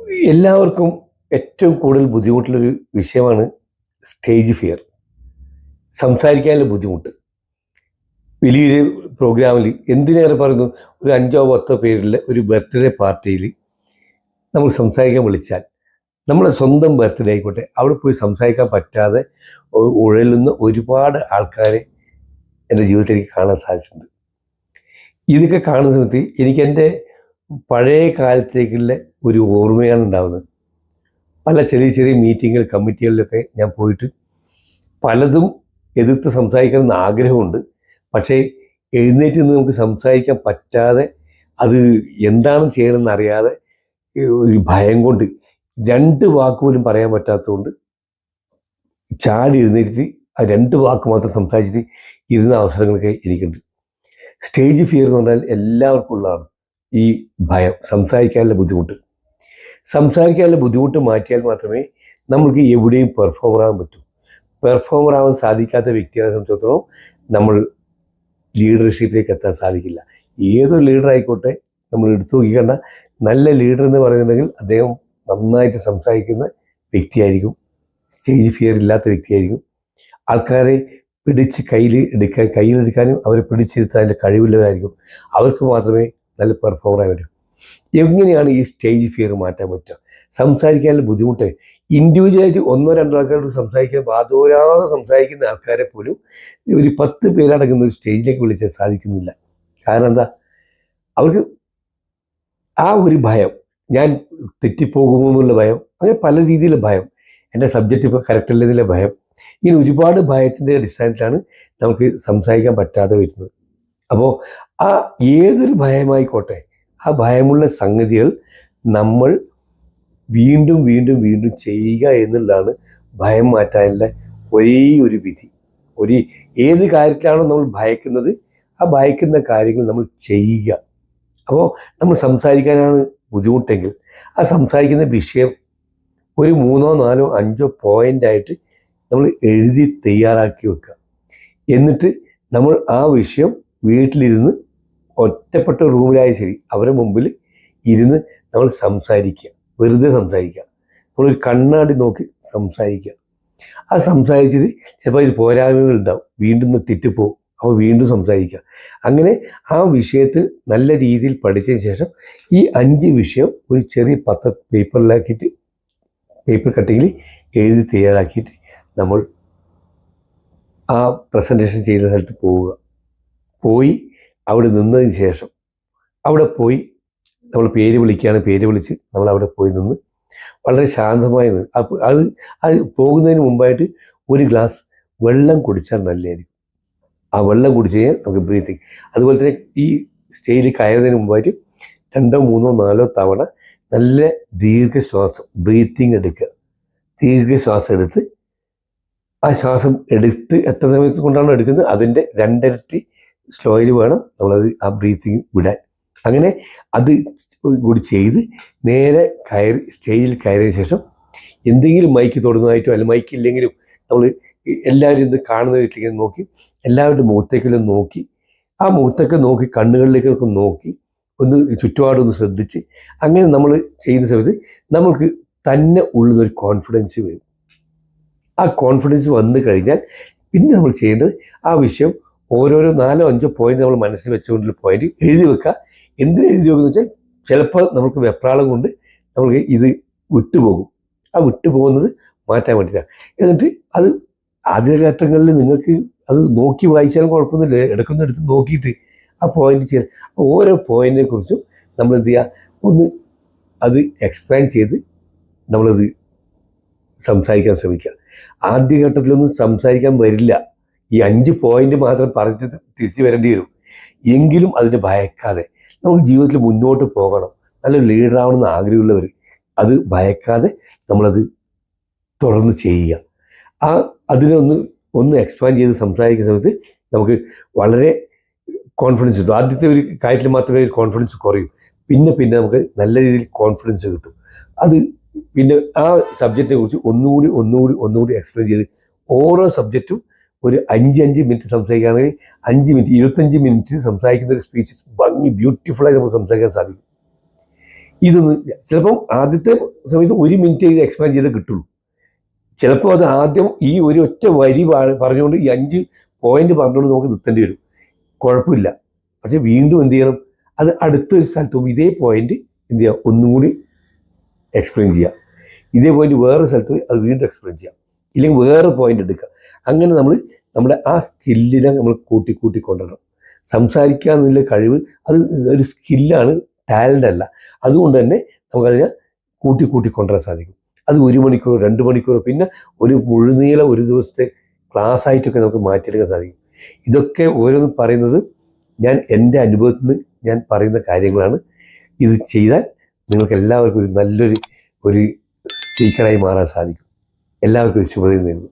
എല്ലാവർക്കും ഏറ്റവും കൂടുതൽ ബുദ്ധിമുട്ടുള്ളൊരു വിഷയമാണ് സ്റ്റേജ് ഫിയർ. സംസാരിക്കാനുള്ള ബുദ്ധിമുട്ട്. വലിയൊരു പ്രോഗ്രാമിൽ എന്തിനേറെ പറയുന്നു, ഒരു 5-10 പേരിലെ ഒരു ബർത്ത്ഡേ പാർട്ടിയിൽ നമ്മൾ സംസാരിക്കാൻ വിളിച്ചാൽ, നമ്മളെ സ്വന്തം ബർത്ത്ഡേ ആയിക്കോട്ടെ, അവിടെ പോയി സംസാരിക്കാൻ പറ്റാതെ ഉഴലുന്ന ഒരുപാട് ആൾക്കാരെ എൻ്റെ ജീവിതത്തിൽ എനിക്ക് കാണാൻ സാധിച്ചിട്ടുണ്ട്. ഇതൊക്കെ കാണുന്ന സമയത്ത് എനിക്ക് എൻ്റെ പഴയ കാലത്തേക്കുള്ള ഒരു ഓർമ്മയാണ് ഉണ്ടാകുന്നത്. പല ചെറിയ ചെറിയ മീറ്റിങ്ങുകൾ, കമ്മിറ്റികളിലൊക്കെ ഞാൻ പോയിട്ട് പലതും എതിർത്ത് സംസാരിക്കണമെന്ന് ആഗ്രഹമുണ്ട്. പക്ഷേ എഴുന്നേറ്റ് നിന്ന് നമുക്ക് സംസാരിക്കാൻ പറ്റാതെ, അത് എന്താണ് ചെയ്യണമെന്ന് അറിയാതെ, ഒരു ഭയം കൊണ്ട് 2 വാക്ക് പോലും പറയാൻ പറ്റാത്തതുകൊണ്ട് ചാടി എഴുന്നേറ്റ് ആ 2 വാക്ക് മാത്രം സംസാരിച്ചിട്ട് ഇരുന്ന അവസരങ്ങളൊക്കെ എനിക്കുണ്ട്. സ്റ്റേജ് ഫിയർ എന്ന് പറഞ്ഞാൽ എല്ലാവർക്കും ഉള്ളതാണ് ഈ ഭയം, സംസാരിക്കാനുള്ള ബുദ്ധിമുട്ട്. സംസാരിക്കാനുള്ള ബുദ്ധിമുട്ട് മാറ്റിയാൽ മാത്രമേ നമ്മൾക്ക് എവിടെയും പെർഫോമർ ആകാൻ പറ്റൂ. പെർഫോമർ ആവാൻ സാധിക്കാത്ത വ്യക്തികളെ സംബന്ധിച്ചിടത്തോളം നമ്മൾ ലീഡർഷിപ്പിലേക്ക് എത്താൻ സാധിക്കില്ല. ഏതൊരു ലീഡർ ആയിക്കോട്ടെ, നമ്മൾ എടുത്തു നോക്കിക്കണ്ട, നല്ല ലീഡർ എന്ന് പറയുന്നുണ്ടെങ്കിൽ അദ്ദേഹം നന്നായിട്ട് സംസാരിക്കുന്ന വ്യക്തിയായിരിക്കും, സ്റ്റേജ് ഫിയർ ഇല്ലാത്ത വ്യക്തിയായിരിക്കും, ആൾക്കാരെ പിടിച്ച് കയ്യിലെടുക്കാനും അവരെ പിടിച്ചിരുത്താനുള്ള കഴിവുള്ളവരായിരിക്കും. അവർക്ക് മാത്രമേ നല്ല പെർഫോമറായി പറ്റൂ. എങ്ങനെയാണ് ഈ സ്റ്റേജ് ഫിയർ മാറ്റാൻ പറ്റുക? സംസാരിക്കാനുള്ള ബുദ്ധിമുട്ട് ഇൻഡിവിജ്വലായിട്ട് 1-2 ആൾക്കാരോട് സംസാരിക്കാൻ വാതോരാതെ സംസാരിക്കുന്ന ആൾക്കാരെ പോലും ഒരു 10 പേരടങ്ങുന്ന ഒരു സ്റ്റേജിലേക്ക് വിളിച്ചാൽ സാധിക്കുന്നില്ല. കാരണം എന്താ? അവർക്ക് ആ ഒരു ഭയം, ഞാൻ തെറ്റിപ്പോകുമോ എന്നുള്ള ഭയം, അങ്ങനെ പല രീതിയിലുള്ള ഭയം, എൻ്റെ സബ്ജക്റ്റ് ഇപ്പോൾ കറക്റ്റ് അല്ലെന്നുള്ള ഭയം, ഇങ്ങനെ ഒരുപാട് ഭയത്തിൻ്റെ അടിസ്ഥാനത്തിലാണ് നമുക്ക് സംസാരിക്കാൻ പറ്റാതെ വരുന്നത്. അപ്പോൾ ആ ഏതൊരു ഭയമായിക്കോട്ടെ, ആ ഭയമുള്ള സംഗതികൾ നമ്മൾ വീണ്ടും വീണ്ടും വീണ്ടും ചെയ്യുക എന്നുള്ളതാണ് ഭയം മാറ്റാനുള്ള ഒരേ ഒരു വിധി. ഏത് കാര്യത്തിലാണോ നമ്മൾ ഭയക്കുന്നത്, ആ ഭയക്കുന്ന കാര്യങ്ങൾ നമ്മൾ ചെയ്യുക. അപ്പോൾ നമ്മൾ സംസാരിക്കാനാണ് ബുദ്ധിമുട്ടെങ്കിൽ, ആ സംസാരിക്കുന്ന വിഷയം ഒരു 3-4-5 പോയിൻ്റായിട്ട് നമ്മൾ എഴുതി തയ്യാറാക്കി വെക്കുക. എന്നിട്ട് നമ്മൾ ആ വിഷയം വീട്ടിലിരുന്ന് ഒറ്റപ്പെട്ട റൂമിലായ ശരി, അവരുടെ മുമ്പിൽ ഇരുന്ന് നമ്മൾ സംസാരിക്കുക. വെറുതെ സംസാരിക്കുക. നമ്മളൊരു കണ്ണാടി നോക്കി സംസാരിക്കുക. ആ സംസാരിച്ചിട്ട് ചിലപ്പോൾ അതിൽ പോരായ്മകൾ ഉണ്ടാവും, വീണ്ടും തെറ്റിപ്പോവും, അപ്പോൾ വീണ്ടും സംസാരിക്കുക. അങ്ങനെ ആ വിഷയത്തിൽ നല്ല രീതിയിൽ പഠിച്ചതിന് ശേഷം ഈ 5 വിഷയം ഒരു ചെറിയ പേപ്പറിലാക്കിയിട്ട്, പേപ്പർ കട്ടിങ്ങിൽ എഴുതി തയ്യാറാക്കിയിട്ട് നമ്മൾ ആ പ്രസൻറ്റേഷൻ ചെയ്യുന്ന സ്ഥലത്ത് പോയി അവിടെ നിന്നതിന് ശേഷം, അവിടെ പോയി നമ്മൾ പേര് വിളിക്കുകയാണ്, പേര് വിളിച്ച് നമ്മൾ അവിടെ പോയി നിന്ന് വളരെ ശാന്തമായി നിന്ന് അത് പോകുന്നതിന് മുമ്പായിട്ട് ഒരു ഗ്ലാസ് വെള്ളം കുടിച്ചാൽ നല്ലതായിരിക്കും. ആ വെള്ളം കുടിച്ച് കഴിഞ്ഞാൽ നമുക്ക് ബ്രീത്തിങ്, അതുപോലെ തന്നെ ഈ സ്റ്റേജിൽ കയറുന്നതിന് മുമ്പായിട്ട് 2-3-4 തവണ നല്ല ദീർഘശ്വാസം, ബ്രീത്തിങ് എടുക്കുക. ദീർഘശ്വാസം എടുത്ത് ആ ശ്വാസം എടുത്ത് എത്ര സമയത്ത് കൊണ്ടാണ് എടുക്കുന്നത് അതിൻ്റെ 2 ഇരട്ടി സ്ലോയിൽ വേണം നമ്മളത് ആ ബ്രീത്തിങ് വിടാൻ. അങ്ങനെ അത് കൂടി ചെയ്ത് നേരെ സ്റ്റേജിൽ കയറിയ ശേഷം എന്തെങ്കിലും മൈക്ക് തൊടുന്നതായിട്ടോ അല്ലെങ്കിൽ മൈക്ക് ഇല്ലെങ്കിലും നമ്മൾ എല്ലാവരും ഇത് കാണുന്ന വീട്ടിലേക്ക് നോക്കി, എല്ലാവരുടെ മുഖത്തേക്കെല്ലാം നോക്കി, ആ മുഖത്തൊക്കെ നോക്കി, കണ്ണുകളിലേക്കൊക്കെ നോക്കി, ഒന്ന് ചുറ്റുപാടൊന്ന് ശ്രദ്ധിച്ച്, അങ്ങനെ നമ്മൾ ചെയ്യുന്ന സമയത്ത് നമുക്ക് തന്നെ ഉള്ളുന്നൊരു കോൺഫിഡൻസ് വരും. ആ കോൺഫിഡൻസ് വന്നു കഴിഞ്ഞാൽ പിന്നെ നമ്മൾ ചെയ്യേണ്ടത് ആ വിഷയം ഓരോരോ 4-5 പോയിന്റ് നമ്മൾ മനസ്സിൽ വെച്ചുകൊണ്ടുള്ള പോയിന്റ് എഴുതി വെക്കുക. എന്തിനു എഴുതി വെക്കുന്നത് വെച്ചാൽ ചിലപ്പോൾ നമുക്ക് വെപ്രാളം കൊണ്ട് നമുക്ക് ഇത് വിട്ടുപോകും. ആ വിട്ടുപോകുന്നത് മാറ്റാൻ വേണ്ടിയിട്ടാണ്. എന്നിട്ട് അത് ആദ്യഘട്ടങ്ങളിൽ നിങ്ങൾക്ക് അത് നോക്കി വായിച്ചാലും കുഴപ്പമൊന്നുമില്ല, എടുത്ത് നോക്കിയിട്ട് ആ പോയിന്റ് ചെയ്യാൻ, ഓരോ പോയിന്റിനെ കുറിച്ചും നമ്മൾ എന്ത് ചെയ്യുക, ഒന്ന് അത് എക്സ്പാൻഡ് ചെയ്ത് നമ്മളത് സംസാരിക്കാൻ ശ്രമിക്കുക. ആദ്യഘട്ടത്തിലൊന്നും സംസാരിക്കാൻ വരില്ല, ഈ 5 പോയിന്റ് മാത്രം പറഞ്ഞിട്ട് തിരിച്ചു വരേണ്ടി വരും. എങ്കിലും അതിനെ ഭയക്കാതെ നമുക്ക് ജീവിതത്തിൽ മുന്നോട്ട് പോകണം, നല്ലൊരു ലീഡറാവണമെന്ന് ആഗ്രഹമുള്ളവർ അത് ഭയക്കാതെ നമ്മളത് തുടർന്ന് ചെയ്യുക. അതിനെ ഒന്ന് എക്സ്പാൻഡ് ചെയ്ത് സംസാരിക്കുന്ന സമയത്ത് നമുക്ക് വളരെ കോൺഫിഡൻസ് കിട്ടും. ആദ്യത്തെ ഒരു കാര്യത്തിൽ മാത്രമേ കോൺഫിഡൻസ് കുറയൂ, പിന്നെ നമുക്ക് നല്ല രീതിയിൽ കോൺഫിഡൻസ് കിട്ടും. അത് പിന്നെ ആ സബ്ജക്റ്റിനെ കുറിച്ച് ഒന്നുകൂടി എക്സ്പ്ലെയിൻ ചെയ്ത് ഓരോ സബ്ജക്റ്റും ഒരു 5 മിനിറ്റ് സംസാരിക്കുകയാണെങ്കിൽ 5 മിനിറ്റ് 25 മിനിറ്റ് സംസാരിക്കുന്ന ഒരു സ്പീച്ച് ഭംഗി ബ്യൂട്ടിഫുള്ളായി നമുക്ക് സംസാരിക്കാൻ സാധിക്കും. ഇതൊന്ന് ചിലപ്പം ആദ്യത്തെ സമയത്ത് 1 മിനിറ്റ് ഇത് എക്സ്പാൻഡ് ചെയ്ത് കിട്ടുള്ളൂ. ചിലപ്പോൾ അത് ആദ്യം ഈ ഒരു ഒറ്റ വരി പറഞ്ഞുകൊണ്ട് ഈ 5 പോയിന്റ് പറഞ്ഞുകൊണ്ട് നമുക്ക് നിർത്തേണ്ടി വരും. കുഴപ്പമില്ല. പക്ഷെ വീണ്ടും എന്ത് ചെയ്യണം, അത് അടുത്തൊരു സ്ഥലത്തും ഇതേ പോയിന്റ് എന്ത് ചെയ്യുക, ഒന്നും കൂടി എക്സ്പ്ലെയിൻ ചെയ്യുക. ഇതേ പോയിന്റ് വേറൊരു സ്ഥലത്ത് അത് വീണ്ടും എക്സ്പ്ലെയിൻ ചെയ്യാം. ഇല്ലെങ്കിൽ വേറെ പോയിന്റ് എടുക്കുക. അങ്ങനെ നമ്മൾ നമ്മുടെ ആ സ്കില്ലിനെ നമ്മൾ കൂട്ടി കൊണ്ടുവരണം. സംസാരിക്കുക എന്നുള്ള കഴിവ് അത് ഒരു സ്കില്ലാണ്, ടാലൻ്റ് അല്ല. അതുകൊണ്ട് തന്നെ നമുക്കതിനെ കൂട്ടി കൊണ്ടുവരാൻ സാധിക്കും. അത് 1 മണിക്കൂറോ 2 മണിക്കൂറോ പിന്നെ ഒരു മുഴുനീളം ഒരു ദിവസത്തെ ക്ലാസ് ആയിട്ടൊക്കെ നമുക്ക് മാറ്റിയെടുക്കാൻ സാധിക്കും. ഇതൊക്കെ ഓരോന്നും പറയുന്നത് ഞാൻ എൻ്റെ അനുഭവത്തിൽ നിന്ന് ഞാൻ പറയുന്ന കാര്യങ്ങളാണ്. ഇത് ചെയ്താൽ നിങ്ങൾക്ക് എല്ലാവർക്കും ഒരു നല്ലൊരു സ്പീക്കറായി മാറാൻ സാധിക്കും. എല്ലാവർക്കും ഒരു ശുഭദിനം നേരുന്നു.